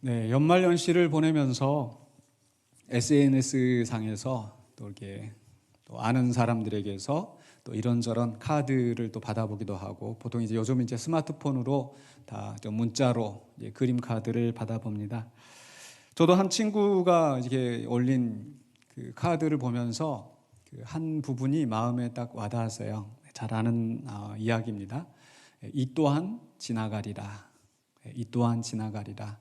네, 연말연시를 보내면서 SNS 상에서 또 이렇게 또 아는 사람들에게서 또 이런저런 카드를 또 받아보기도 하고, 보통 이제 요즘 이제 스마트폰으로 다 문자로 이제 그림 카드를 받아봅니다. 저도 한 친구가 이렇게 올린 그 카드를 보면서 그 한 부분이 마음에 딱 와닿았어요. 잘 아는 이야기입니다. 이 또한 지나가리라. 이 또한 지나가리라.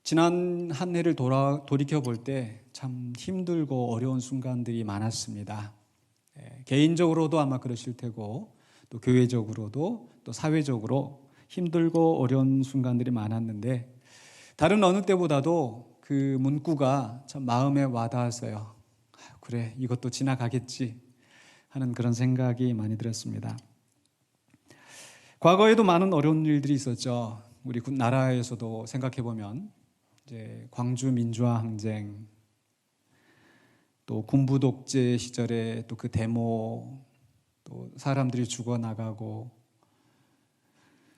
지난 한 해를 돌이켜 볼 때 참 힘들고 어려운 순간들이 많았습니다. 개인적으로도 아마 그러실 테고, 또 교회적으로도 또 사회적으로 힘들고 어려운 순간들이 많았는데, 다른 어느 때보다도 그 문구가 참 마음에 와닿았어요. 그래, 이것도 지나가겠지 하는 그런 생각이 많이 들었습니다. 과거에도 많은 어려운 일들이 있었죠. 우리 나라에서도 생각해 보면 이제 광주 민주화 항쟁, 또 군부 독재 시절에 또 그 데모, 또 사람들이 죽어 나가고,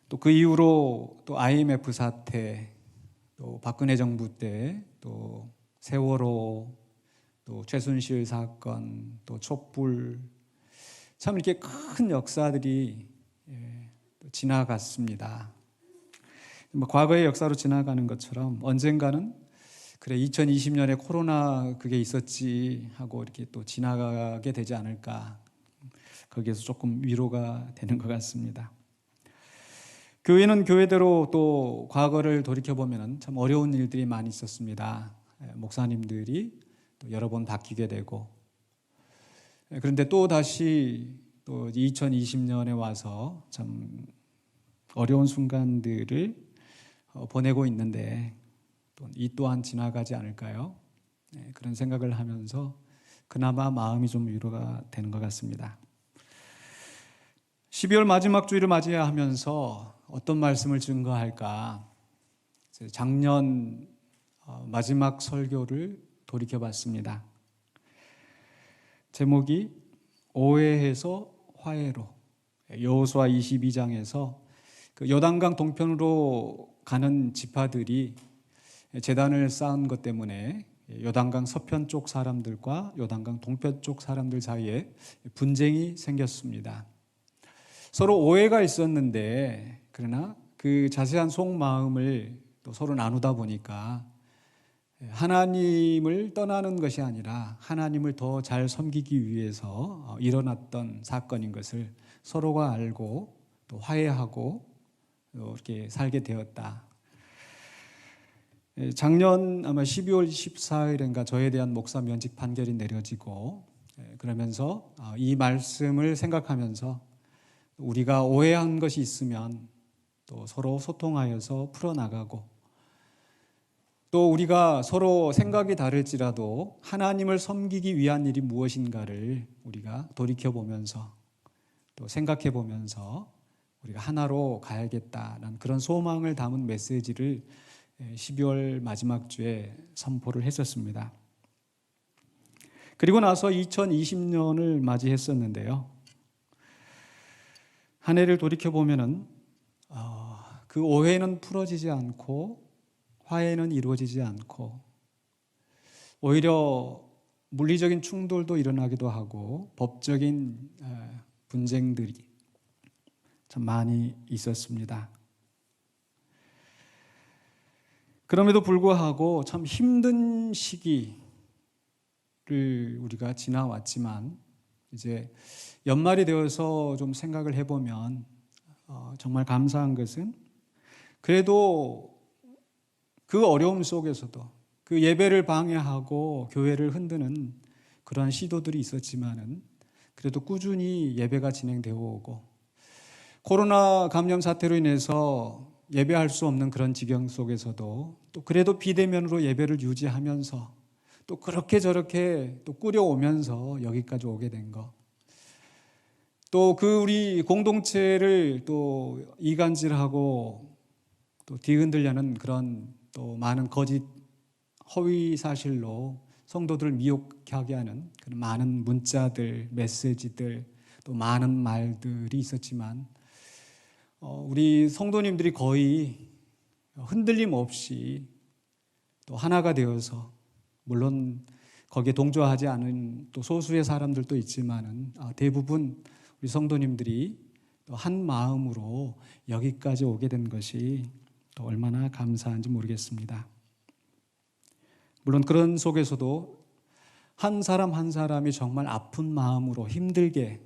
또 그 이후로 또 IMF 사태, 또 박근혜 정부 때 또 세월호, 또 최순실 사건, 또 촛불, 참 이렇게 큰 역사들이 지나갔습니다. 과거의 역사로 지나가는 것처럼 언젠가는 그래 2020년에 코로나 그게 있었지 하고 이렇게 또 지나가게 되지 않을까, 거기에서 조금 위로가 되는 것 같습니다. 교회는 교회대로 또 과거를 돌이켜보면 참 어려운 일들이 많이 있었습니다. 목사님들이 또 여러 번 바뀌게 되고, 그런데 또 다시 또 2020년에 와서 참 어려운 순간들을 보내고 있는데, 또 이 또한 지나가지 않을까요? 그런 생각을 하면서 그나마 마음이 좀 위로가 되는 것 같습니다. 12월 마지막 주일을 맞이하면서 어떤 말씀을 증거할까? 작년 마지막 설교를 돌이켜봤습니다. 제목이 오해해서 화해로, 여호수아 22장에서 그 요단강 동편으로 가는 지파들이 제단을 쌓은 것 때문에 요단강 서편 쪽 사람들과 요단강 동편 쪽 사람들 사이에 분쟁이 생겼습니다. 서로 오해가 있었는데, 그러나 그 자세한 속마음을 또 서로 나누다 보니까 하나님을 떠나는 것이 아니라 하나님을 더 잘 섬기기 위해서 일어났던 사건인 것을 서로가 알고 또 화해하고 이렇게 살게 되었다. 작년 아마 12월 14일인가 저에 대한 목사 면직 판결이 내려지고, 그러면서 이 말씀을 생각하면서 우리가 오해한 것이 있으면 또 서로 소통하여서 풀어나가고, 또 우리가 서로 생각이 다를지라도 하나님을 섬기기 위한 일이 무엇인가를 우리가 돌이켜보면서 또 생각해보면서 우리가 하나로 가야겠다는 그런 소망을 담은 메시지를 12월 마지막 주에 선포를 했었습니다. 그리고 나서 2020년을 맞이했었는데요. 한 해를 돌이켜보면은 그 오해는 풀어지지 않고 화해는 이루어지지 않고, 오히려 물리적인 충돌도 일어나기도 하고 법적인 분쟁들이 참 많이 있었습니다. 그럼에도 불구하고 참 힘든 시기를 우리가 지나왔지만, 이제 연말이 되어서 좀 생각을 해보면 정말 감사한 것은 그래도 그 어려움 속에서도 그 예배를 방해하고 교회를 흔드는 그러한 시도들이 있었지만은 그래도 꾸준히 예배가 진행되어 오고, 코로나 감염 사태로 인해서 예배할 수 없는 그런 지경 속에서도 또 그래도 비대면으로 예배를 유지하면서 또 그렇게 저렇게 또 꾸려오면서 여기까지 오게 된 것, 또 그 우리 공동체를 또 이간질하고 또 뒤흔들려는 그런 또 많은 거짓 허위 사실로 성도들을 미혹하게 하는 그런 많은 문자들, 메시지들, 또 많은 말들이 있었지만, 우리 성도님들이 거의 흔들림 없이 또 하나가 되어서, 물론 거기에 동조하지 않은 또 소수의 사람들도 있지만은 대부분 우리 성도님들이 또 한 마음으로 여기까지 오게 된 것이 또 얼마나 감사한지 모르겠습니다. 물론 그런 속에서도 한 사람 한 사람이 정말 아픈 마음으로 힘들게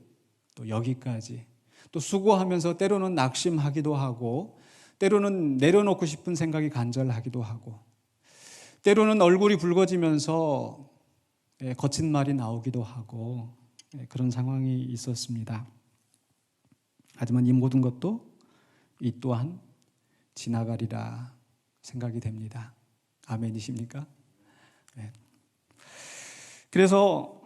또 여기까지, 또 수고하면서 때로는 낙심하기도 하고, 때로는 내려놓고 싶은 생각이 간절하기도 하고, 때로는 얼굴이 붉어지면서 거친 말이 나오기도 하고, 그런 상황이 있었습니다. 하지만 이 모든 것도 이 또한 지나가리라 생각이 됩니다. 아멘이십니까? 네. 그래서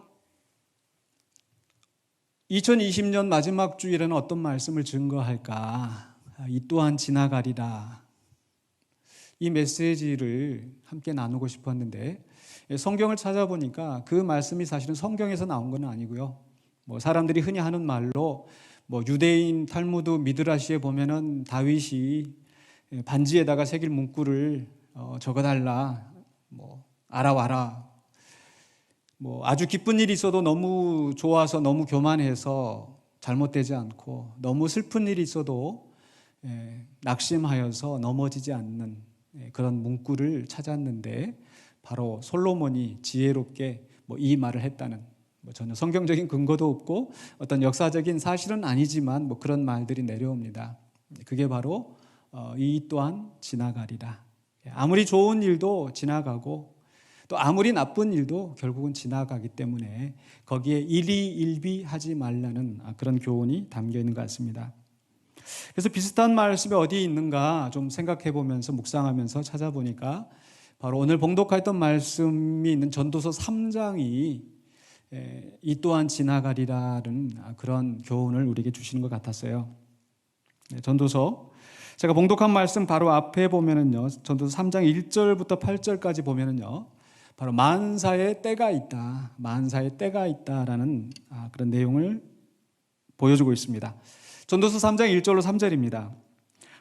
2020년 마지막 주일에는 어떤 말씀을 증거할까? 이 또한 지나가리라. 이 메시지를 함께 나누고 싶었는데, 성경을 찾아보니까 그 말씀이 사실은 성경에서 나온 건 아니고요. 사람들이 흔히 하는 말로 유대인 탈무드 미드라시에 보면은 다윗이 반지에다가 새길 문구를 적어달라, 알아와라. 아주 기쁜 일이 있어도 너무 좋아서 너무 교만해서 잘못되지 않고, 너무 슬픈 일이 있어도 낙심하여서 넘어지지 않는 그런 문구를 찾았는데, 바로 솔로몬이 지혜롭게 이 말을 했다는, 전혀 성경적인 근거도 없고 어떤 역사적인 사실은 아니지만 그런 말들이 내려옵니다. 그게 바로 이 또한 지나가리라. 아무리 좋은 일도 지나가고 또 아무리 나쁜 일도 결국은 지나가기 때문에 거기에 일희일비하지 말라는 그런 교훈이 담겨 있는 것 같습니다. 그래서 비슷한 말씀이 어디에 있는가 좀 생각해 보면서 묵상하면서 찾아보니까 바로 오늘 봉독했던 말씀이 있는 전도서 3장이 이 또한 지나가리라는 그런 교훈을 우리에게 주시는 것 같았어요. 전도서 제가 봉독한 말씀 바로 앞에 보면은요, 전도서 3장 1절부터 8절까지 보면은요, 바로 만사의 때가 있다, 만사의 때가 있다라는 그런 내용을 보여주고 있습니다. 전도서 3장 1절로 3절입니다.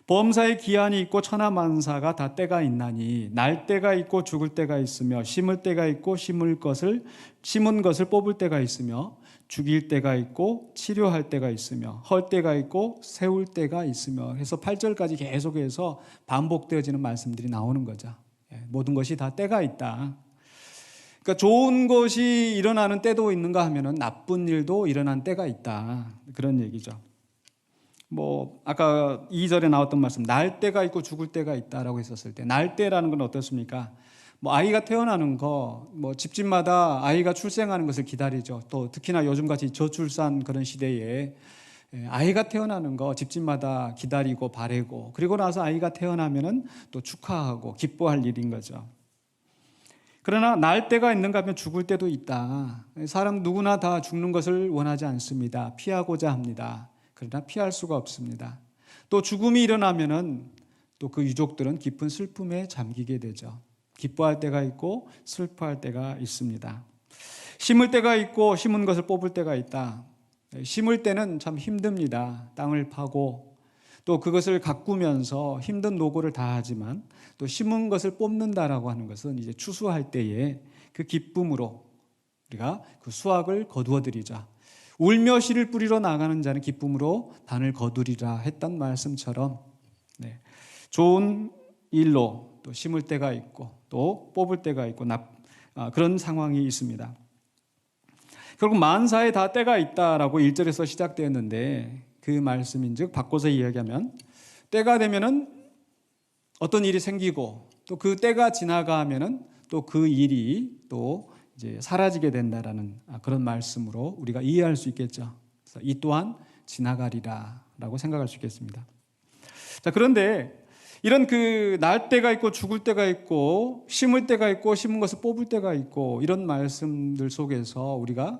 범사의 기한이 있고 천하만사가 다 때가 있나니 날 때가 있고 죽을 때가 있으며 심을 때가 있고 심은 것을 뽑을 때가 있으며 죽일 때가 있고 치료할 때가 있으며 헐 때가 있고 세울 때가 있으며 해서 8절까지 계속해서 반복되어지는 말씀들이 나오는 거죠. 모든 것이 다 때가 있다. 그러니까 좋은 것이 일어나는 때도 있는가 하면은 나쁜 일도 일어난 때가 있다, 그런 얘기죠. 아까 2절에 나왔던 말씀, 날 때가 있고 죽을 때가 있다라고 했었을 때, 날 때라는 건 어떻습니까? 아이가 태어나는 거, 집집마다 아이가 출생하는 것을 기다리죠. 또 특히나 요즘같이 저출산 그런 시대에 아이가 태어나는 거 집집마다 기다리고 바라고, 그리고 나서 아이가 태어나면은 또 축하하고 기뻐할 일인 거죠. 그러나 날 때가 있는가 하면 죽을 때도 있다. 사람 누구나 다 죽는 것을 원하지 않습니다. 피하고자 합니다. 그러나 피할 수가 없습니다. 또 죽음이 일어나면은 또 그 유족들은 깊은 슬픔에 잠기게 되죠. 기뻐할 때가 있고 슬퍼할 때가 있습니다. 심을 때가 있고 심은 것을 뽑을 때가 있다. 심을 때는 참 힘듭니다. 땅을 파고 또 그것을 가꾸면서 힘든 노고를 다하지만, 또 심은 것을 뽑는다라고 하는 것은 이제 추수할 때에 그 기쁨으로 우리가 그 수확을 거두어들이자, 울며 씨를 뿌리러 나가는 자는 기쁨으로 단을 거두리라 했던 말씀처럼, 좋은 일로 또 심을 때가 있고 또 뽑을 때가 있고 그런 상황이 있습니다. 결국 만사에 다 때가 있다라고 1절에서 시작되었는데, 그 말씀인즉 바꿔서 이야기하면 때가 되면은 어떤 일이 생기고 또 그 때가 지나가면은 또 그 일이 또 이제 사라지게 된다라는 그런 말씀으로 우리가 이해할 수 있겠죠. 그래서 이 또한 지나가리라라고 생각할 수 있겠습니다. 자, 그런데 이런 날 때가 있고 죽을 때가 있고 심을 때가 있고 심은 것을 뽑을 때가 있고 이런 말씀들 속에서 우리가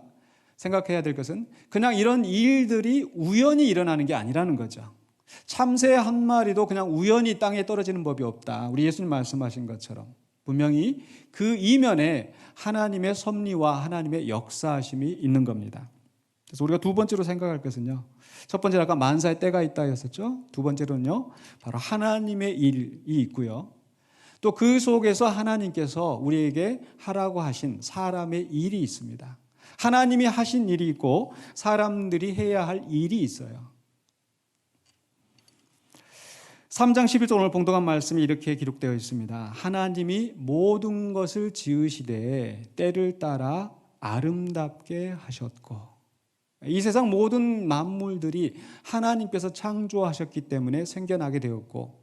생각해야 될 것은 그냥 이런 일들이 우연히 일어나는 게 아니라는 거죠. 참새 한 마리도 그냥 우연히 땅에 떨어지는 법이 없다. 우리 예수님 말씀하신 것처럼 분명히 그 이면에 하나님의 섭리와 하나님의 역사하심이 있는 겁니다. 그래서 우리가 두 번째로 생각할 것은요. 첫 번째는 아까 만사의 때가 있다 했었죠. 두 번째로는요. 바로 하나님의 일이 있고요. 또 그 속에서 하나님께서 우리에게 하라고 하신 사람의 일이 있습니다. 하나님이 하신 일이 있고 사람들이 해야 할 일이 있어요. 3장 11절 오늘 봉독한 말씀이 이렇게 기록되어 있습니다. 하나님이 모든 것을 지으시되 때를 따라 아름답게 하셨고, 이 세상 모든 만물들이 하나님께서 창조하셨기 때문에 생겨나게 되었고,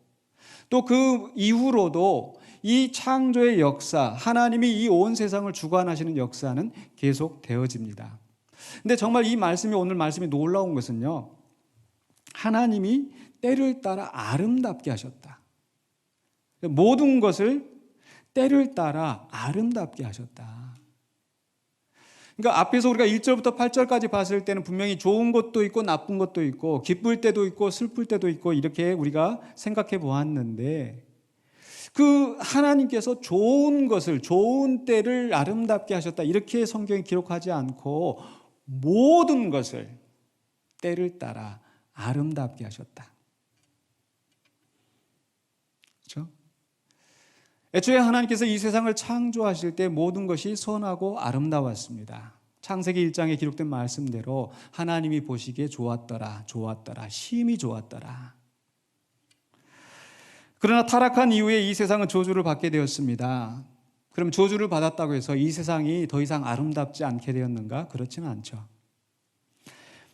또 그 이후로도 이 창조의 역사, 하나님이 이 온 세상을 주관하시는 역사는 계속 되어집니다. 근데 정말 이 말씀이, 오늘 말씀이 놀라운 것은요, 하나님이 때를 따라 아름답게 하셨다. 모든 것을 때를 따라 아름답게 하셨다. 그러니까 앞에서 우리가 1절부터 8절까지 봤을 때는 분명히 좋은 것도 있고 나쁜 것도 있고 기쁠 때도 있고 슬플 때도 있고 이렇게 우리가 생각해 보았는데, 그 하나님께서 좋은 것을, 좋은 때를 아름답게 하셨다 이렇게 성경이 기록하지 않고 모든 것을 때를 따라 아름답게 하셨다. 그렇죠? 애초에 하나님께서 이 세상을 창조하실 때 모든 것이 선하고 아름다웠습니다. 창세기 1장에 기록된 말씀대로 하나님이 보시기에 좋았더라, 좋았더라, 심히 좋았더라. 그러나 타락한 이후에 이 세상은 저주를 받게 되었습니다. 그럼 저주를 받았다고 해서 이 세상이 더 이상 아름답지 않게 되었는가? 그렇지는 않죠.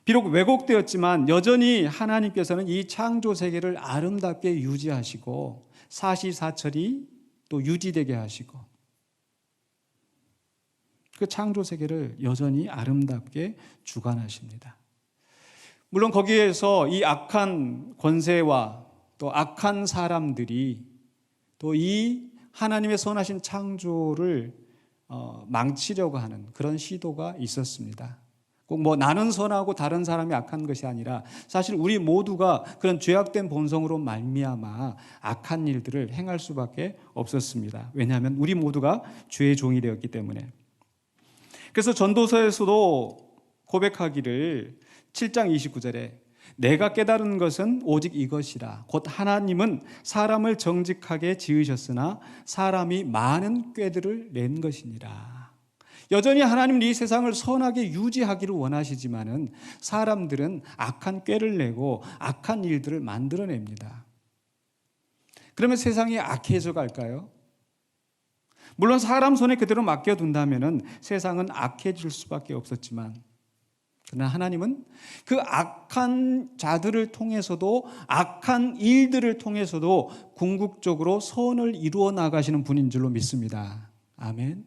비록 왜곡되었지만 여전히 하나님께서는 이 창조 세계를 아름답게 유지하시고 사시사철이 또 유지되게 하시고 그 창조 세계를 여전히 아름답게 주관하십니다. 물론 거기에서 이 악한 권세와 또 악한 사람들이 또 이 하나님의 선하신 창조를 망치려고 하는 그런 시도가 있었습니다. 꼭 뭐 나는 선하고 다른 사람이 악한 것이 아니라 사실 우리 모두가 그런 죄악된 본성으로 말미암아 악한 일들을 행할 수밖에 없었습니다. 왜냐하면 우리 모두가 죄의 종이 되었기 때문에. 그래서 전도서에서도 고백하기를 7장 29절에 내가 깨달은 것은 오직 이것이라. 곧 하나님은 사람을 정직하게 지으셨으나 사람이 많은 꾀들을 낸 것이니라. 여전히 하나님은 이 세상을 선하게 유지하기를 원하시지만은 사람들은 악한 꾀를 내고 악한 일들을 만들어냅니다. 그러면 세상이 악해져 갈까요? 물론 사람 손에 그대로 맡겨둔다면은 세상은 악해질 수밖에 없었지만, 그러나 하나님은 그 악한 자들을 통해서도 악한 일들을 통해서도 궁극적으로 선을 이루어 나가시는 분인 줄로 믿습니다. 아멘.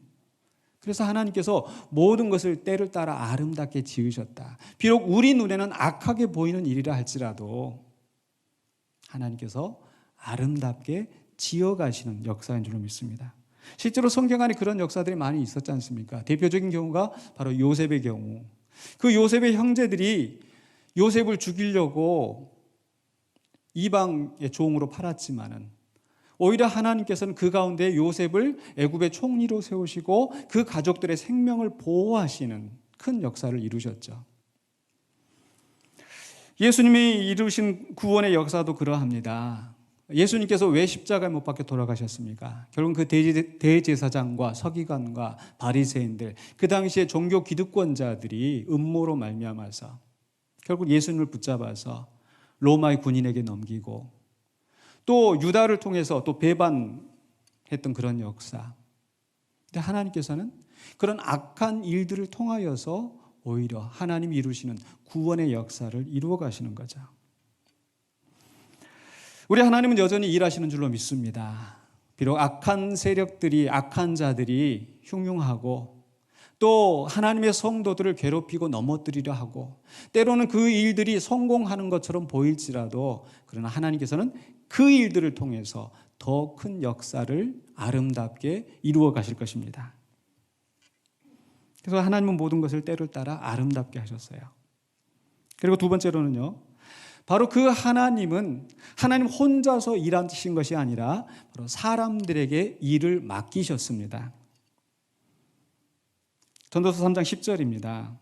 그래서 하나님께서 모든 것을 때를 따라 아름답게 지으셨다. 비록 우리 눈에는 악하게 보이는 일이라 할지라도 하나님께서 아름답게 지어가시는 역사인 줄로 믿습니다. 실제로 성경 안에 그런 역사들이 많이 있었지 않습니까? 대표적인 경우가 바로 요셉의 경우. 그 요셉의 형제들이 요셉을 죽이려고 이방의 종으로 팔았지만은 오히려 하나님께서는 그 가운데 요셉을 애굽의 총리로 세우시고 그 가족들의 생명을 보호하시는 큰 역사를 이루셨죠. 예수님이 이루신 구원의 역사도 그러합니다. 예수님께서 왜 십자가에 못 박혀 돌아가셨습니까? 결국 그 대제사장과 서기관과 바리새인들, 그 당시에 종교 기득권자들이 음모로 말미암아서 결국 예수님을 붙잡아서 로마의 군인에게 넘기고 또 유다를 통해서 또 배반했던 그런 역사. 근데 하나님께서는 그런 악한 일들을 통하여서 오히려 하나님이 이루시는 구원의 역사를 이루어 가시는 거죠. 우리 하나님은 여전히 일하시는 줄로 믿습니다. 비록 악한 세력들이, 악한 자들이 흉흉하고 또 하나님의 성도들을 괴롭히고 넘어뜨리려 하고 때로는 그 일들이 성공하는 것처럼 보일지라도, 그러나 하나님께서는 그 일들을 통해서 더 큰 역사를 아름답게 이루어 가실 것입니다. 그래서 하나님은 모든 것을 때를 따라 아름답게 하셨어요. 그리고 두 번째로는요, 바로 그 하나님은 하나님 혼자서 일하신 것이 아니라 바로 사람들에게 일을 맡기셨습니다. 전도서 3장 10절입니다.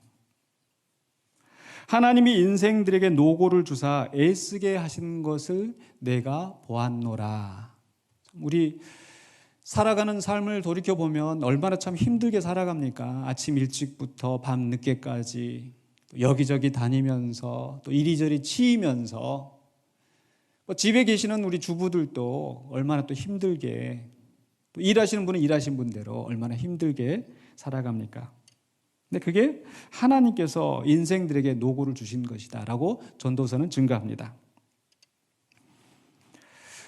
하나님이 인생들에게 노고를 주사 애쓰게 하신 것을 내가 보았노라. 우리 살아가는 삶을 돌이켜보면 얼마나 참 힘들게 살아갑니까? 아침 일찍부터 밤 늦게까지 여기저기 다니면서 또 이리저리 치이면서 집에 계시는 우리 주부들도 얼마나 또 힘들게, 또 일하시는 분은 일하신 분대로 얼마나 힘들게 살아갑니까? 근데 그게 하나님께서 인생들에게 노고를 주신 것이다 라고 전도서는 증거합니다.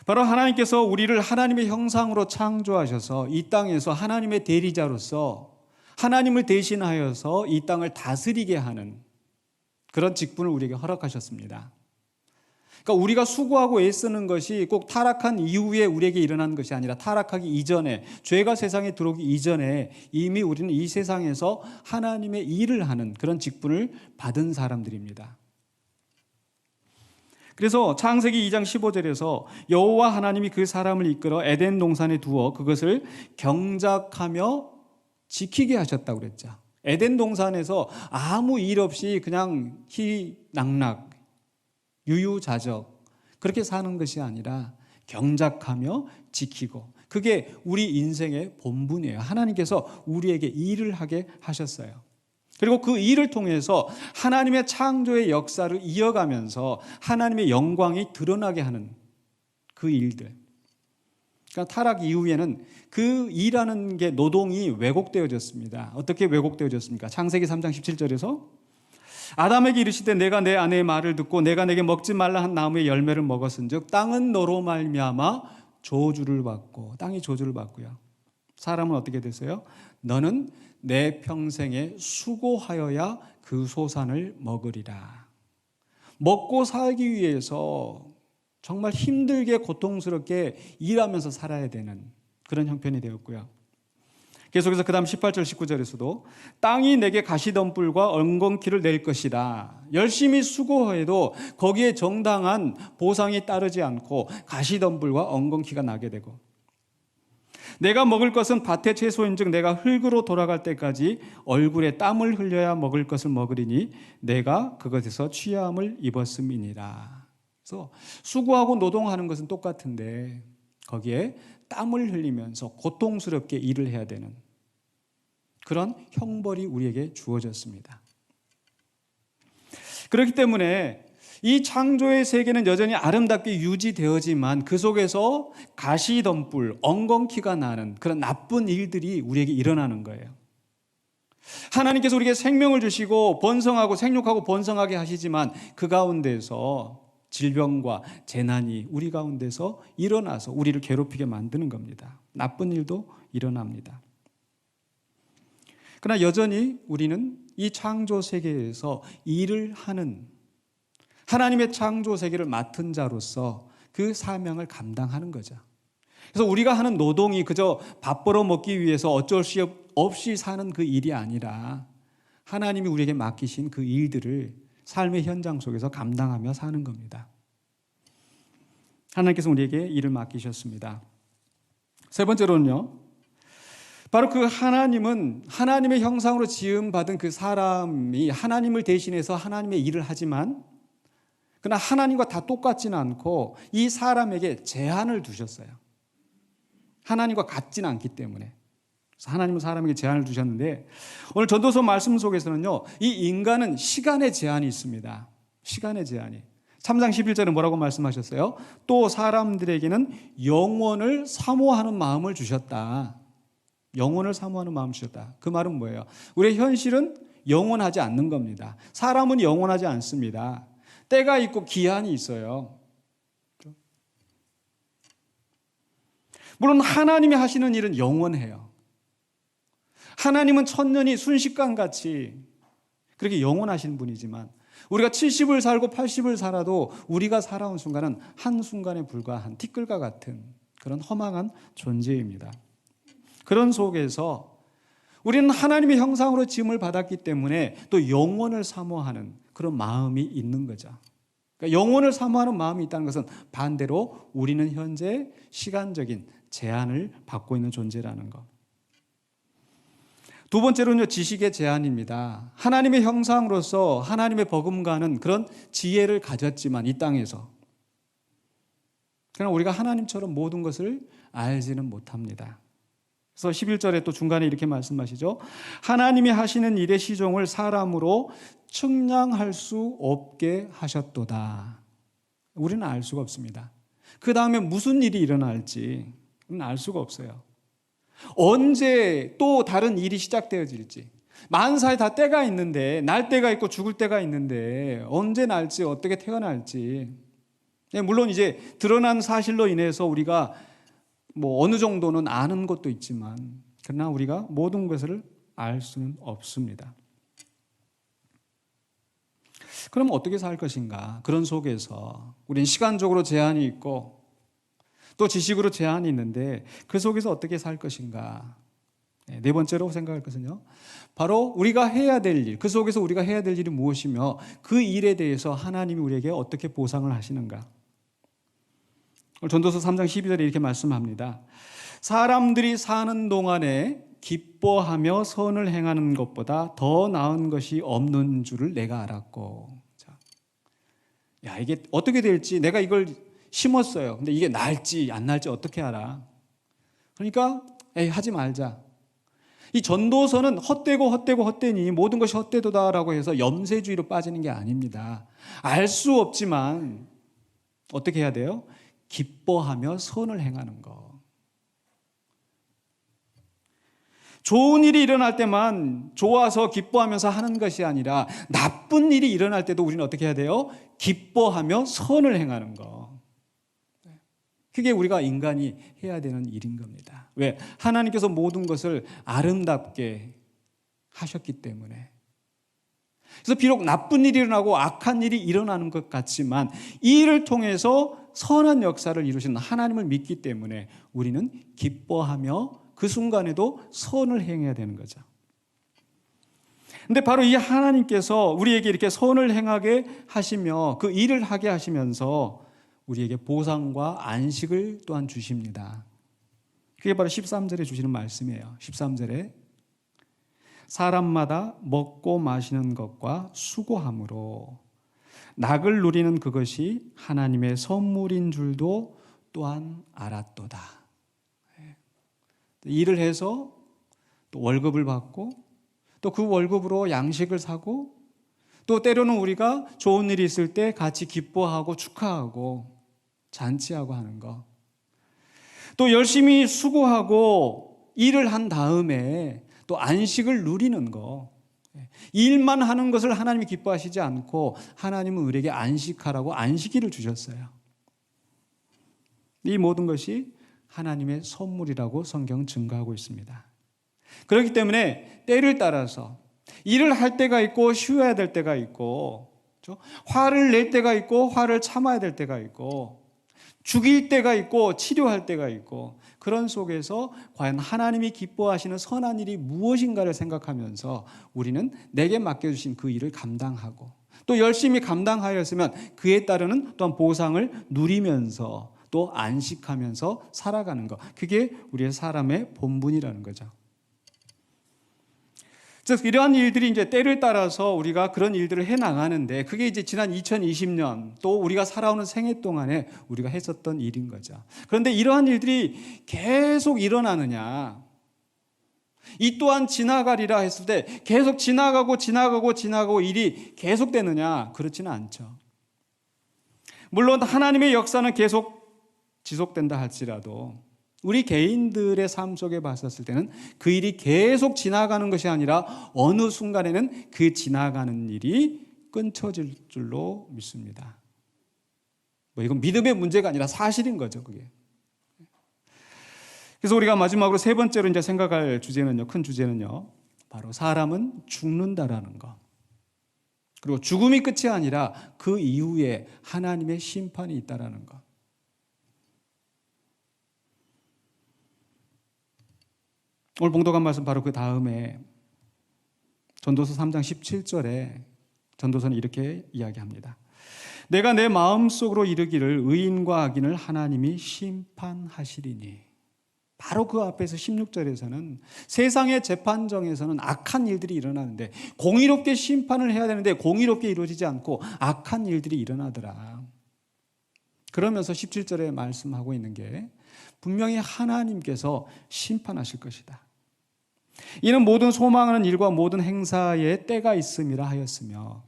바로 하나님께서 우리를 하나님의 형상으로 창조하셔서 이 땅에서 하나님의 대리자로서 하나님을 대신하여서 이 땅을 다스리게 하는 그런 직분을 우리에게 허락하셨습니다. 그러니까 우리가 수고하고 애쓰는 것이 꼭 타락한 이후에 우리에게 일어난 것이 아니라 타락하기 이전에, 죄가 세상에 들어오기 이전에 이미 우리는 이 세상에서 하나님의 일을 하는 그런 직분을 받은 사람들입니다. 그래서 창세기 2장 15절에서 여호와 하나님이 그 사람을 이끌어 에덴 동산에 두어 그것을 경작하며 지키게 하셨다고 그랬죠. 에덴 동산에서 아무 일 없이 그냥 희낙락, 유유자적 그렇게 사는 것이 아니라 경작하며 지키고, 그게 우리 인생의 본분이에요. 하나님께서 우리에게 일을 하게 하셨어요. 그리고 그 일을 통해서 하나님의 창조의 역사를 이어가면서 하나님의 영광이 드러나게 하는 그 일들. 그러니까 타락 이후에는 그 일하는 게 노동이 왜곡되어졌습니다. 어떻게 왜곡되어졌습니까? 창세기 3장 17절에서 아담에게 이르시되 내가 내 아내의 말을 듣고 내가 내게 먹지 말라 한 나무의 열매를 먹었은즉 땅은 너로 말미암아 저주를 받고, 땅이 저주를 받고요. 사람은 어떻게 됐어요? 너는 내 평생에 수고하여야 그 소산을 먹으리라. 먹고 살기 위해서 정말 힘들게 고통스럽게 일하면서 살아야 되는 그런 형편이 되었고요. 계속해서 그 다음 18절 19절에서도 땅이 내게 가시덤불과 엉겅퀴를 낼 것이다. 열심히 수고해도 거기에 정당한 보상이 따르지 않고 가시덤불과 엉겅퀴가 나게 되고, 내가 먹을 것은 밭의 채소인즉 내가 흙으로 돌아갈 때까지 얼굴에 땀을 흘려야 먹을 것을 먹으리니 내가 그것에서 취함을 입었음이니라. 그래서 수고하고 노동하는 것은 똑같은데 거기에 땀을 흘리면서 고통스럽게 일을 해야 되는 그런 형벌이 우리에게 주어졌습니다. 그렇기 때문에 이 창조의 세계는 여전히 아름답게 유지되어지만 그 속에서 가시덤불, 엉겅퀴가 나는 그런 나쁜 일들이 우리에게 일어나는 거예요. 하나님께서 우리에게 생명을 주시고 번성하고 생육하고 번성하게 하시지만 그 가운데서 질병과 재난이 우리 가운데서 일어나서 우리를 괴롭히게 만드는 겁니다. 나쁜 일도 일어납니다. 그러나 여전히 우리는 이 창조 세계에서 일을 하는, 하나님의 창조 세계를 맡은 자로서 그 사명을 감당하는 거죠. 그래서 우리가 하는 노동이 그저 밥 벌어 먹기 위해서 어쩔 수 없이 사는 그 일이 아니라 하나님이 우리에게 맡기신 그 일들을 삶의 현장 속에서 감당하며 사는 겁니다. 하나님께서 우리에게 일을 맡기셨습니다. 세 번째로는요, 바로 그 하나님은 하나님의 형상으로 지음받은 그 사람이 하나님을 대신해서 하나님의 일을 하지만 그러나 하나님과 다 똑같지는 않고 이 사람에게 제한을 두셨어요. 하나님과 같지는 않기 때문에. 그래서 하나님은 사람에게 제한을 두셨는데 오늘 전도서 말씀 속에서는요, 이 인간은 시간의 제한이 있습니다. 시간의 제한이. 3장 11절에 뭐라고 말씀하셨어요? 또 사람들에게는 영원을 사모하는 마음을 주셨다. 영원을 사모하는 마음을 주셨다. 그 말은 뭐예요? 우리의 현실은 영원하지 않는 겁니다. 사람은 영원하지 않습니다. 때가 있고 기한이 있어요. 물론 하나님이 하시는 일은 영원해요. 하나님은 천년이 순식간같이 그렇게 영원하신 분이지만 우리가 70을 살고 80을 살아도 우리가 살아온 순간은 한순간에 불과한 티끌과 같은 그런 허망한 존재입니다. 그런 속에서 우리는 하나님의 형상으로 지음을 받았기 때문에 또 영원을 사모하는 그런 마음이 있는 거죠. 그러니까 영원을 사모하는 마음이 있다는 것은 반대로 우리는 현재 시간적인 제한을 받고 있는 존재라는 것. 두 번째로는요, 지식의 제한입니다. 하나님의 형상으로서 하나님의 버금가는 그런 지혜를 가졌지만 이 땅에서 그러나 우리가 하나님처럼 모든 것을 알지는 못합니다. 그래서 11절에 또 중간에 이렇게 말씀하시죠. 하나님이 하시는 일의 시종을 사람으로 측량할 수 없게 하셨도다. 우리는 알 수가 없습니다. 그 다음에 무슨 일이 일어날지 알 수가 없어요. 언제 또 다른 일이 시작되어질지. 만사에 다 때가 있는데, 날 때가 있고 죽을 때가 있는데 언제 날지 어떻게 태어날지. 물론 이제 드러난 사실로 인해서 우리가 어느 정도는 아는 것도 있지만 그러나 우리가 모든 것을 알 수는 없습니다. 그럼 어떻게 살 것인가? 그런 속에서 우리는 시간적으로 제한이 있고 또 지식으로 제한이 있는데 그 속에서 어떻게 살 것인가? 네 번째로 생각할 것은요, 바로 우리가 해야 될 일, 그 속에서 우리가 해야 될 일이 무엇이며 그 일에 대해서 하나님이 우리에게 어떻게 보상을 하시는가? 전도서 3장 12절에 이렇게 말씀합니다. 사람들이 사는 동안에 기뻐하며 선을 행하는 것보다 더 나은 것이 없는 줄을 내가 알았고. 야, 이게 어떻게 될지, 내가 이걸 심었어요. 근데 이게 날지 안 날지 어떻게 알아? 그러니까 하지 말자. 이 전도서는 헛되니 모든 것이 헛되도다라고 해서 염세주의로 빠지는 게 아닙니다. 알 수 없지만 어떻게 해야 돼요? 기뻐하며 선을 행하는 것. 좋은 일이 일어날 때만 좋아서 기뻐하면서 하는 것이 아니라 나쁜 일이 일어날 때도 우리는 어떻게 해야 돼요? 기뻐하며 선을 행하는 것. 그게 우리가 인간이 해야 되는 일인 겁니다. 왜? 하나님께서 모든 것을 아름답게 하셨기 때문에. 그래서 비록 나쁜 일이 일어나고 악한 일이 일어나는 것 같지만 이 일을 통해서 선한 역사를 이루시는 하나님을 믿기 때문에 우리는 기뻐하며 그 순간에도 선을 행해야 되는 거죠. 근데 바로 이 하나님께서 우리에게 이렇게 선을 행하게 하시며 그 일을 하게 하시면서 우리에게 보상과 안식을 또한 주십니다. 그게 바로 13절에 주시는 말씀이에요. 13절에 사람마다 먹고 마시는 것과 수고함으로 낙을 누리는 그것이 하나님의 선물인 줄도 또한 알았도다. 일을 해서 또 월급을 받고 또 그 월급으로 양식을 사고 또 때로는 우리가 좋은 일이 있을 때 같이 기뻐하고 축하하고 잔치하고 하는 거. 또 열심히 수고하고 일을 한 다음에 또 안식을 누리는 거. 일만 하는 것을 하나님이 기뻐하시지 않고 하나님은 우리에게 안식하라고 안식일을 주셨어요. 이 모든 것이 하나님의 선물이라고 성경은 증거하고 있습니다. 그렇기 때문에 때를 따라서 일을 할 때가 있고 쉬어야 될 때가 있고, 그렇죠? 화를 낼 때가 있고 화를 참아야 될 때가 있고, 죽일 때가 있고 치료할 때가 있고, 그런 속에서 과연 하나님이 기뻐하시는 선한 일이 무엇인가를 생각하면서 우리는 내게 맡겨주신 그 일을 감당하고 또 열심히 감당하였으면 그에 따르는 또한 보상을 누리면서 또 안식하면서 살아가는 것. 그게 우리의 사람의 본분이라는 거죠. 즉 이러한 일들이 이제 때를 따라서 우리가 그런 일들을 해 나가는데 그게 이제 지난 2020년 또 우리가 살아오는 생애 동안에 우리가 했었던 일인 거죠. 그런데 이러한 일들이 계속 일어나느냐? 이 또한 지나가리라 했을 때 계속 지나가고 일이 계속되느냐? 그렇지는 않죠. 물론 하나님의 역사는 계속 지속된다 할지라도 우리 개인들의 삶 속에 봤었을 때는 그 일이 계속 지나가는 것이 아니라 어느 순간에는 그 지나가는 일이 끊쳐질 줄로 믿습니다. 이건 믿음의 문제가 아니라 사실인 거죠, 그게. 그래서 우리가 마지막으로 세 번째로 이제 생각할 주제는요, 큰 주제는요, 바로 사람은 죽는다라는 것. 그리고 죽음이 끝이 아니라 그 이후에 하나님의 심판이 있다라는 것. 오늘 봉독한 말씀 바로 그 다음에 전도서 3장 17절에 전도서는 이렇게 이야기합니다. 내가 내 마음속으로 이르기를 의인과 악인을 하나님이 심판하시리니. 바로 그 앞에서 16절에서는 세상의 재판정에서는 악한 일들이 일어나는데 공의롭게 심판을 해야 되는데 공의롭게 이루어지지 않고 악한 일들이 일어나더라. 그러면서 17절에 말씀하고 있는 게 분명히 하나님께서 심판하실 것이다. 이는 모든 소망하는 일과 모든 행사에 때가 있음이라 하였으며,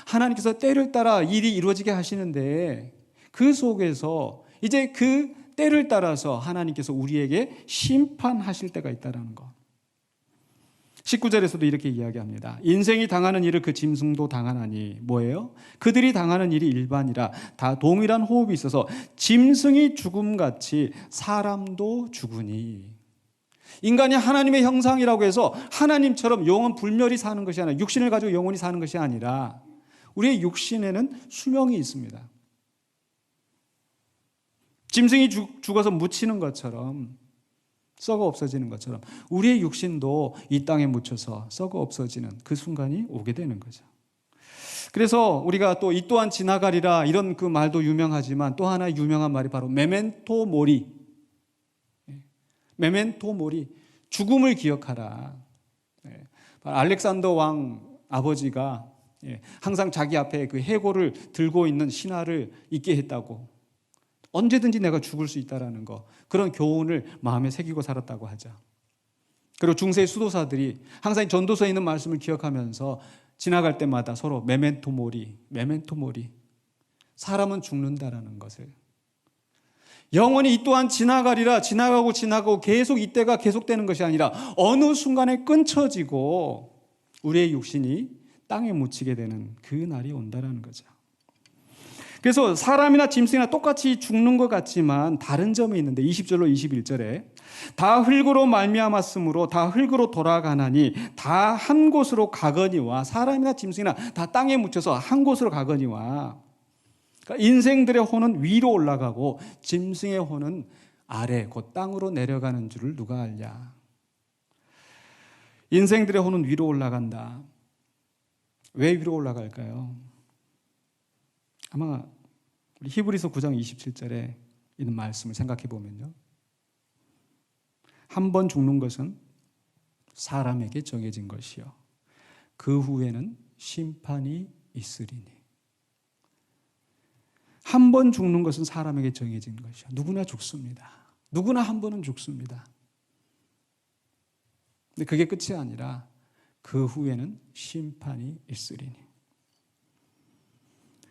하나님께서 때를 따라 일이 이루어지게 하시는데 그 속에서 이제 그 때를 따라서 하나님께서 우리에게 심판하실 때가 있다는 것. 19절에서도 이렇게 이야기합니다. 인생이 당하는 일을 그 짐승도 당하나니 뭐예요? 그들이 당하는 일이 일반이라 다 동일한 호흡이 있어서 짐승이 죽음같이 사람도 죽으니. 인간이 하나님의 형상이라고 해서 하나님처럼 영원 불멸이 사는 것이 아니라, 육신을 가지고 영원히 사는 것이 아니라 우리의 육신에는 수명이 있습니다. 짐승이 죽어서 묻히는 것처럼, 썩어 없어지는 것처럼 우리의 육신도 이 땅에 묻혀서 썩어 없어지는 그 순간이 오게 되는 거죠. 그래서 우리가 또 이 또한 지나가리라 이런 그 말도 유명하지만 또 하나 유명한 말이 바로 메멘토 모리. 메멘토 모리, 죽음을 기억하라. 알렉산더 왕 아버지가 항상 자기 앞에 그 해골을 들고 있는 신화를 있게 했다고. 언제든지 내가 죽을 수 있다라는 거, 그런 교훈을 마음에 새기고 살았다고 하죠. 그리고 중세 수도사들이 항상 전도서에 있는 말씀을 기억하면서 지나갈 때마다 서로 메멘토 모리, 메멘토 모리, 사람은 죽는다라는 것을, 영원히 이 또한 지나가리라, 지나가고 계속 이때가 계속되는 것이 아니라 어느 순간에 끊쳐지고 우리의 육신이 땅에 묻히게 되는 그 날이 온다라는 거죠. 그래서 사람이나 짐승이나 똑같이 죽는 것 같지만 다른 점이 있는데 20절로 21절에 다 흙으로 말미암았으므로 다 흙으로 돌아가나니 다 한 곳으로 가거니와, 사람이나 짐승이나 다 땅에 묻혀서 한 곳으로 가거니와. 그러니까 인생들의 혼은 위로 올라가고 짐승의 혼은 아래 곧 땅으로 내려가는 줄을 누가 알냐. 인생들의 혼은 위로 올라간다. 왜 위로 올라갈까요? 아마 우리 히브리서 9장 27절에 있는 말씀을 생각해 보면요, 한 번 죽는 것은 사람에게 정해진 것이요 그 후에는 심판이 있으리니. 한 번 죽는 것은 사람에게 정해진 것이요, 누구나 죽습니다. 누구나 한 번은 죽습니다. 근데 그게 끝이 아니라 그 후에는 심판이 있으리니.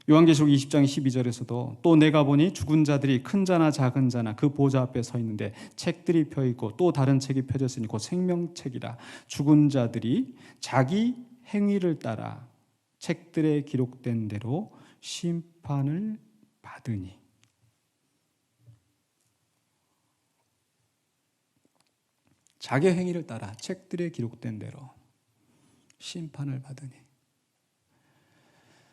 요한계시록 20장 12절에서도 또 내가 보니 죽은 자들이 큰 자나 작은 자나 그 보좌 앞에 서 있는데 책들이 펴 있고 또 다른 책이 펴졌으니 곧 생명책이라. 죽은 자들이 자기 행위를 따라 책들에 기록된 대로 심판을 받으니. 자기 행위를 따라 책들에 기록된 대로 심판을 받으니.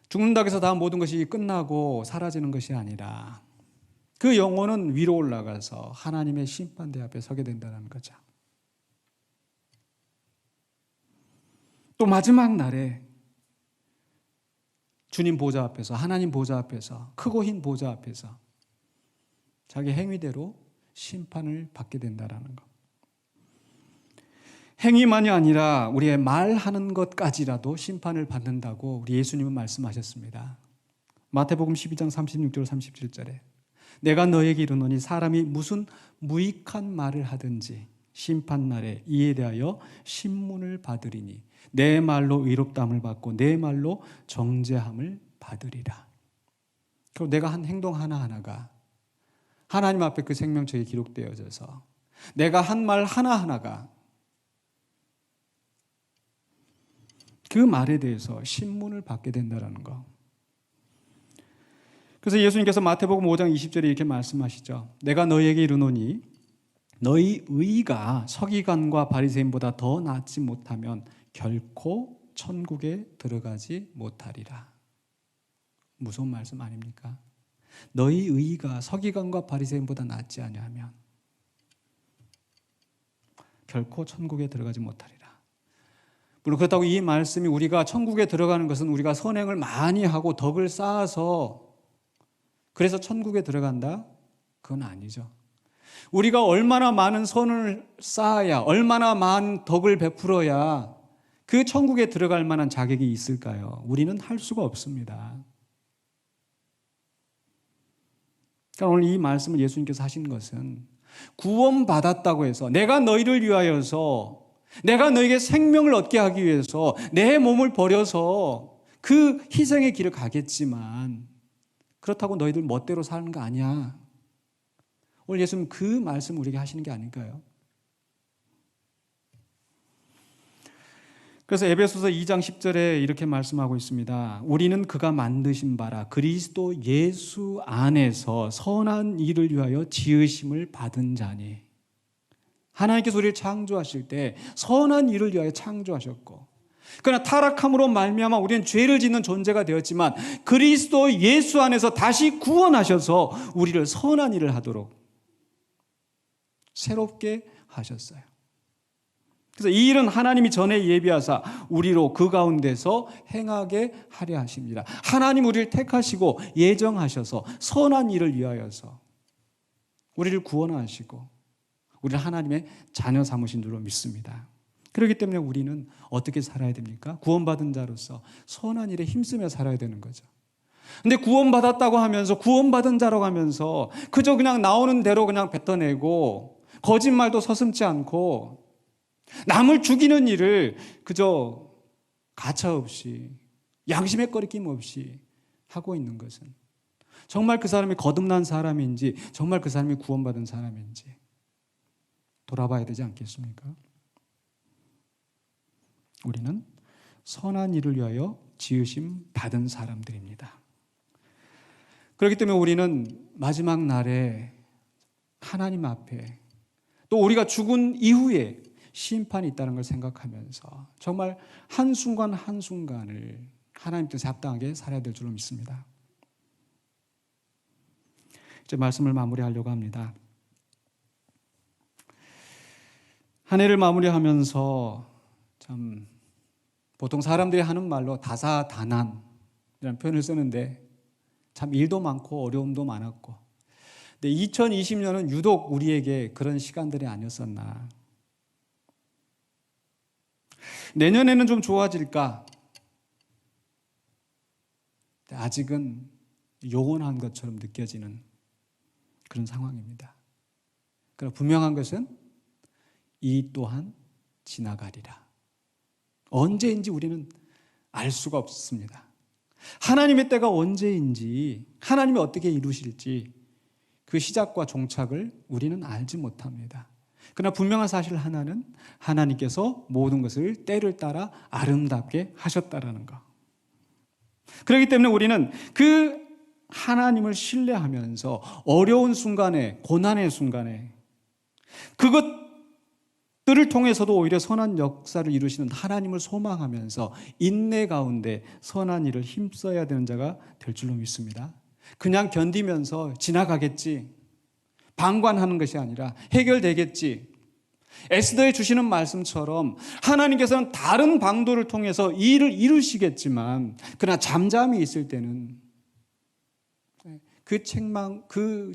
죽는다고 해서 다 모든 것이 끝나고 사라지는 것이 아니라 그 영혼은 위로 올라가서 하나님의 심판대 앞에 서게 된다는 거죠. 또 마지막 날에 주님 보좌 앞에서, 하나님 보좌 앞에서, 크고 흰 보좌 앞에서 자기 행위대로 심판을 받게 된다는 것. 행위만이 아니라 우리의 말하는 것까지라도 심판을 받는다고 우리 예수님은 말씀하셨습니다. 마태복음 12장 36절 37절에 내가 너에게 이르노니 사람이 무슨 무익한 말을 하든지 심판날에 이에 대하여 신문을 받으리니 내 말로 의롭다함을 받고 내 말로 정죄함을 받으리라. 그리고 내가 한 행동 하나하나가 하나님 앞에 그 생명책에 기록되어져서 내가 한 말 하나하나가 그 말에 대해서 신문을 받게 된다는 거. 그래서 예수님께서 마태복음 5장 20절에 이렇게 말씀하시죠. 내가 너희에게 이르노니 너희 의가 서기관과 바리새인보다 더 낫지 못하면 결코 천국에 들어가지 못하리라. 무서운 말씀 아닙니까? 너희 의가 서기관과 바리새인보다 낫지 아니하면 결코 천국에 들어가지 못하리라. 물론 그렇다고 이 말씀이 우리가 천국에 들어가는 것은 우리가 선행을 많이 하고 덕을 쌓아서 그래서 천국에 들어간다? 그건 아니죠. 우리가 얼마나 많은 선을 쌓아야, 얼마나 많은 덕을 베풀어야 그 천국에 들어갈 만한 자격이 있을까요? 우리는 할 수가 없습니다. 그러니까 오늘 이 말씀을 예수님께서 하신 것은 구원받았다고 해서 내가 너희를 위하여서, 내가 너에게 생명을 얻게 하기 위해서 내 몸을 버려서 그 희생의 길을 가겠지만 그렇다고 너희들 멋대로 사는 거 아니야. 오늘 예수님 그 말씀 우리에게 하시는 게 아닐까요? 그래서 에베소서 2장 10절에 이렇게 말씀하고 있습니다. 우리는 그가 만드신 바라 그리스도 예수 안에서 선한 일을 위하여 지으심을 받은 자니. 하나님께서 우리를 창조하실 때 선한 일을 위하여 창조하셨고, 그러나 타락함으로 말미암아 우리는 죄를 짓는 존재가 되었지만 그리스도 예수 안에서 다시 구원하셔서 우리를 선한 일을 하도록 새롭게 하셨어요. 그래서 이 일은 하나님이 전에 예비하사 우리로 그 가운데서 행하게 하려 하십니다. 하나님 우리를 택하시고 예정하셔서 선한 일을 위하여서 우리를 구원하시고 우리를 하나님의 자녀 삼으신 줄로 믿습니다. 그렇기 때문에 우리는 어떻게 살아야 됩니까? 구원받은 자로서 선한 일에 힘쓰며 살아야 되는 거죠. 근데 구원받았다고 하면서, 구원받은 자라고 하면서 그저 그냥 나오는 대로 그냥 뱉어내고 거짓말도 서슴지 않고 남을 죽이는 일을 그저 가차없이, 양심의 거리낌 없이 하고 있는 것은 정말 그 사람이 거듭난 사람인지, 정말 그 사람이 구원받은 사람인지 돌아봐야 되지 않겠습니까? 우리는 선한 일을 위하여 지으심 받은 사람들입니다. 그렇기 때문에 우리는 마지막 날에 하나님 앞에, 또 우리가 죽은 이후에 심판이 있다는 걸 생각하면서 정말 한순간 한순간을 하나님 뜻에 합당하게 살아야 될 줄로 믿습니다. 이제 말씀을 마무리하려고 합니다. 한 해를 마무리하면서 참 보통 사람들이 하는 말로 다사다난이라는 표현을 쓰는데 참 일도 많고 어려움도 많았고, 근데 2020년은 유독 우리에게 그런 시간들이 아니었었나. 내년에는 좀 좋아질까? 아직은 요원한 것처럼 느껴지는 그런 상황입니다. 그러나 분명한 것은 이 또한 지나가리라. 언제인지 우리는 알 수가 없습니다. 하나님의 때가 언제인지, 하나님이 어떻게 이루실지 그 시작과 종착을 우리는 알지 못합니다. 그러나 분명한 사실 하나는 하나님께서 모든 것을 때를 따라 아름답게 하셨다라는 것. 그렇기 때문에 우리는 그 하나님을 신뢰하면서 어려운 순간에, 고난의 순간에 그것들을 통해서도 오히려 선한 역사를 이루시는 하나님을 소망하면서 인내 가운데 선한 일을 힘써야 되는 자가 될 줄로 믿습니다. 그냥 견디면서 지나가겠지, 방관하는 것이 아니라 해결되겠지, 에스더에 주시는 말씀처럼 하나님께서는 다른 방도를 통해서 이 일을 이루시겠지만 그러나 잠잠히 있을 때는 그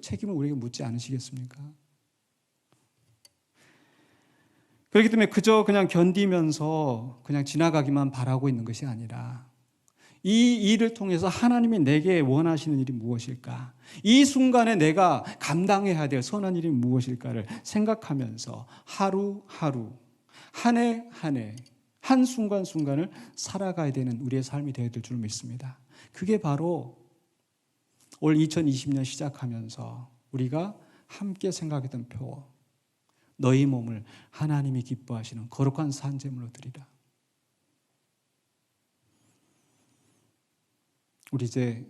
책임을 우리에게 묻지 않으시겠습니까? 그렇기 때문에 그저 그냥 견디면서 그냥 지나가기만 바라고 있는 것이 아니라 이 일을 통해서 하나님이 내게 원하시는 일이 무엇일까? 이 순간에 내가 감당해야 될 선한 일이 무엇일까를 생각하면서 하루하루, 한 해 한 해, 한순간순간을 살아가야 되는 우리의 삶이 되어야 될 줄 믿습니다. 그게 바로 올 2020년 시작하면서 우리가 함께 생각했던 표, 너희 몸을 하나님이 기뻐하시는 거룩한 산제물로 드리라. 우리 이제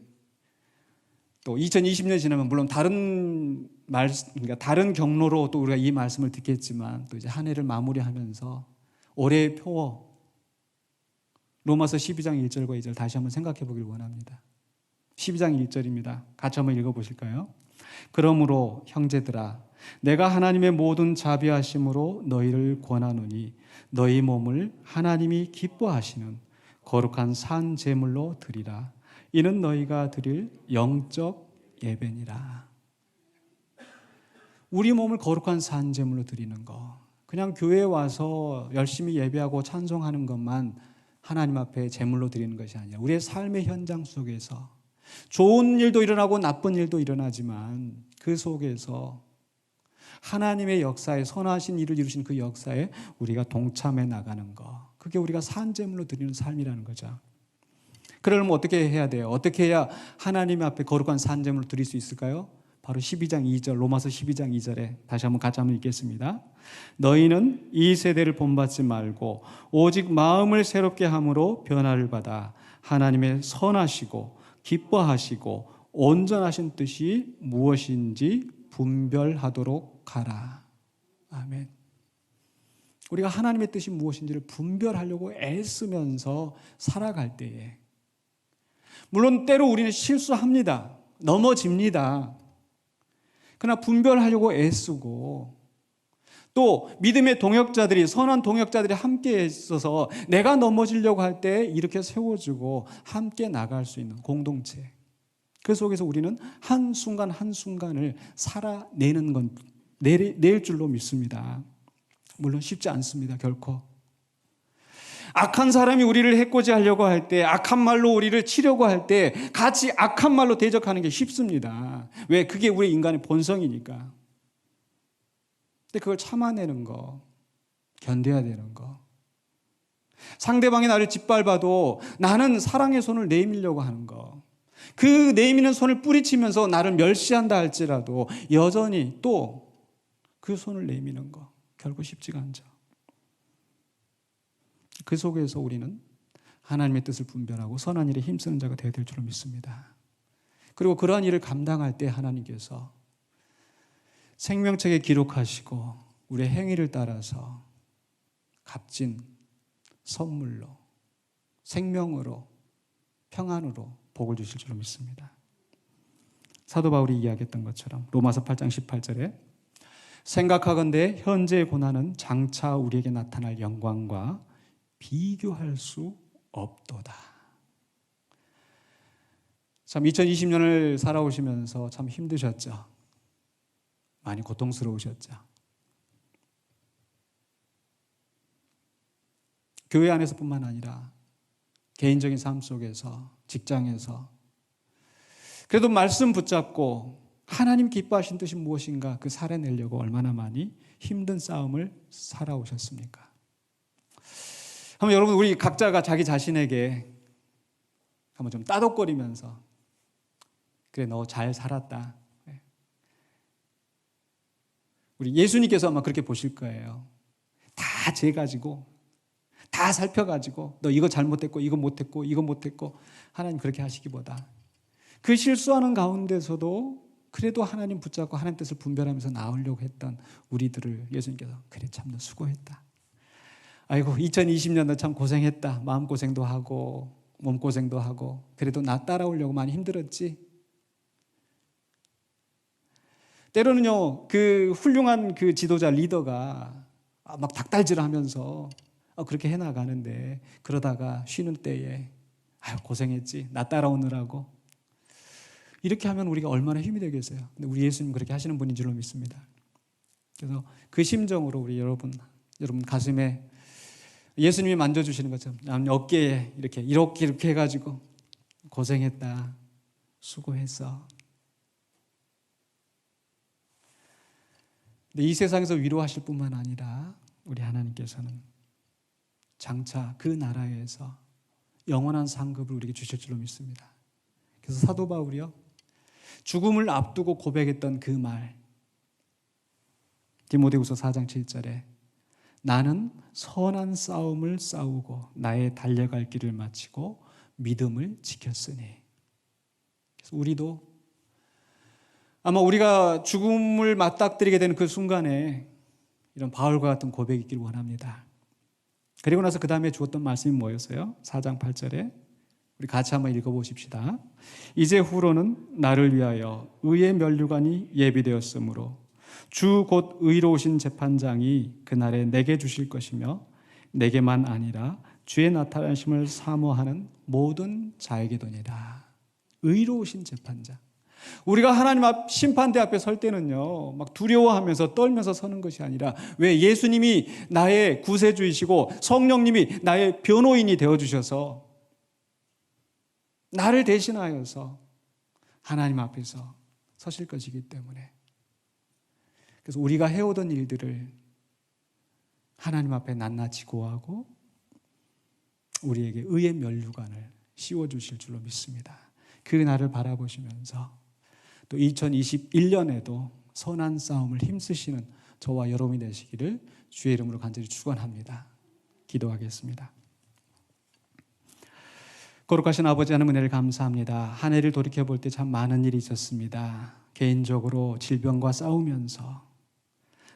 또 2020년 지나면 물론 그러니까 다른 경로로 또 우리가 이 말씀을 듣겠지만 또 이제 한 해를 마무리하면서 올해의 표, 로마서 12장 1절과 2절 다시 한번 생각해 보길 원합니다. 12장 1절입니다. 같이 한번 읽어보실까요? 그러므로 형제들아, 내가 하나님의 모든 자비하심으로 너희를 권하노니 너희 몸을 하나님이 기뻐하시는 거룩한 산 제물로 드리라. 이는 너희가 드릴 영적 예배니라. 우리 몸을 거룩한 산제물로 드리는 거, 그냥 교회에 와서 열심히 예배하고 찬송하는 것만 하나님 앞에 제물로 드리는 것이 아니라 우리의 삶의 현장 속에서 좋은 일도 일어나고 나쁜 일도 일어나지만 그 속에서 하나님의 역사에, 선하신 일을 이루신 그 역사에 우리가 동참해 나가는 거, 그게 우리가 산제물로 드리는 삶이라는 거죠. 그러려면 어떻게 해야 돼요? 어떻게 해야 하나님 앞에 거룩한 산제물을 드릴 수 있을까요? 바로 12장 2절, 로마서 12장 2절에 다시 한번 같이 한번 읽겠습니다. 너희는 이 세대를 본받지 말고 오직 마음을 새롭게 함으로 변화를 받아 하나님의 선하시고 기뻐하시고 온전하신 뜻이 무엇인지 분별하도록 하라. 아멘. 우리가 하나님의 뜻이 무엇인지를 분별하려고 애쓰면서 살아갈 때에, 물론 때로 우리는 실수합니다. 넘어집니다. 그러나 분별하려고 애쓰고, 또 믿음의 동역자들이, 선한 동역자들이 함께 있어서 내가 넘어지려고 할 때 이렇게 세워주고 함께 나갈 수 있는 공동체, 그 속에서 우리는 한순간 한순간을 살아내는 건 낼 줄로 믿습니다. 물론 쉽지 않습니다. 결코. 악한 사람이 우리를 해코지하려고 할 때, 악한 말로 우리를 치려고 할 때 같이 악한 말로 대적하는 게 쉽습니다. 왜? 그게 우리 인간의 본성이니까. 근데 그걸 참아내는 거, 견뎌야 되는 거. 상대방이 나를 짓밟아도 나는 사랑의 손을 내밀려고 하는 거. 그 내미는 손을 뿌리치면서 나를 멸시한다 할지라도 여전히 또 그 손을 내미는 거, 결코 쉽지가 않죠. 그 속에서 우리는 하나님의 뜻을 분별하고 선한 일에 힘쓰는 자가 되어야 될 줄로 믿습니다. 그리고 그러한 일을 감당할 때 하나님께서 생명책에 기록하시고 우리의 행위를 따라서 값진 선물로, 생명으로, 평안으로 복을 주실 줄로 믿습니다. 사도 바울이 이야기했던 것처럼 로마서 8장 18절에 생각하건대 현재의 고난은 장차 우리에게 나타날 영광과 비교할 수 없도다. 참 2020년을 살아오시면서 참 힘드셨죠. 많이 고통스러우셨죠. 교회 안에서뿐만 아니라 개인적인 삶 속에서, 직장에서 그래도 말씀 붙잡고 하나님 기뻐하신 뜻이 무엇인가 그 살아내려고 얼마나 많이 힘든 싸움을 살아오셨습니까? 한번 여러분, 우리 각자가 자기 자신에게 한번 좀 따독거리면서, 그래 너 잘 살았다. 우리 예수님께서 아마 그렇게 보실 거예요. 다 재가지고, 다 살펴가지고 너 이거 잘못했고 이거 못했고 이거 못했고, 하나님 그렇게 하시기보다 그 실수하는 가운데서도 그래도 하나님 붙잡고 하나님 뜻을 분별하면서 나오려고 했던 우리들을 예수님께서 그래 참 너 수고했다. 아이고 2020년 너 참 고생했다. 마음고생도 하고 몸고생도 하고 그래도 나 따라오려고 많이 힘들었지. 때로는요 그 훌륭한 그 지도자 리더가 막 닭달질하면서 그렇게 해나가는데 그러다가 쉬는 때에 아유 고생했지 나 따라오느라고, 이렇게 하면 우리가 얼마나 힘이 되겠어요. 근데 우리 예수님 그렇게 하시는 분인 줄로 믿습니다. 그래서 그 심정으로 우리 여러분 가슴에 예수님이 만져주시는 것처럼 남 어깨에 이렇게 해가지고 고생했다, 수고했어. 근데 이 세상에서 위로하실 뿐만 아니라 우리 하나님께서는 장차 그 나라에서 영원한 상급을 우리에게 주실 줄로 믿습니다. 그래서 사도 바울이요 죽음을 앞두고 고백했던 그 말, 디모데후서 4장 7절에 나는 선한 싸움을 싸우고 나의 달려갈 길을 마치고 믿음을 지켰으니. 그래서 우리도 아마 우리가 죽음을 맞닥뜨리게 되는 그 순간에 이런 바울과 같은 고백이 있기를 원합니다. 그리고 나서 그 다음에 주었던 말씀이 뭐였어요? 4장 8절에 우리 같이 한번 읽어보십시다. 이제 후로는 나를 위하여 의의 면류관이 예비되었으므로 주 곧 의로우신 재판장이 그날에 내게 주실 것이며 내게만 아니라 주의 나타나심을 사모하는 모든 자에게도니라. 의로우신 재판장. 우리가 하나님 앞 심판대 앞에 설 때는요, 막 두려워하면서 떨면서 서는 것이 아니라, 왜? 예수님이 나의 구세주이시고 성령님이 나의 변호인이 되어주셔서 나를 대신하여서 하나님 앞에서 서실 것이기 때문에, 그래서 우리가 해오던 일들을 하나님 앞에 낱낱이 고하고 우리에게 의의 면류관을 씌워주실 줄로 믿습니다. 그 날을 바라보시면서 또 2021년에도 선한 싸움을 힘쓰시는 저와 여러분이 되시기를 주의 이름으로 간절히 축원합니다. 기도하겠습니다. 거룩하신 아버지 하나님, 은혜를 감사합니다. 한 해를 돌이켜볼 때 참 많은 일이 있었습니다. 개인적으로 질병과 싸우면서,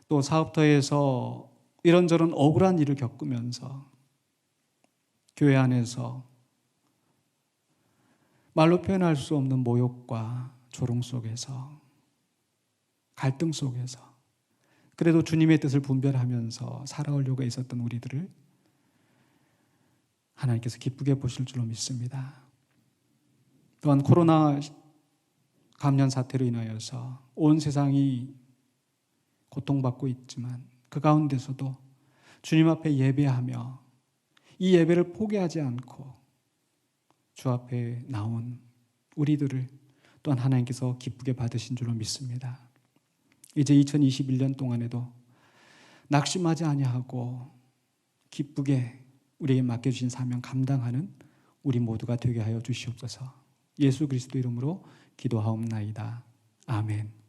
또 사업터에서 이런저런 억울한 일을 겪으면서, 교회 안에서 말로 표현할 수 없는 모욕과 조롱 속에서, 갈등 속에서 그래도 주님의 뜻을 분별하면서 살아오려고 있었던 우리들을 하나님께서 기쁘게 보실 줄로 믿습니다. 또한 코로나 감염 사태로 인하여서 온 세상이 고통받고 있지만 그 가운데서도 주님 앞에 예배하며 이 예배를 포기하지 않고 주 앞에 나온 우리들을 또한 하나님께서 기쁘게 받으신 줄로 믿습니다. 이제 2021년 동안에도 낙심하지 아니하고 기쁘게 우리에게 맡겨주신 사명 감당하는 우리 모두가 되게 하여 주시옵소서. 예수 그리스도 이름으로 기도하옵나이다. 아멘.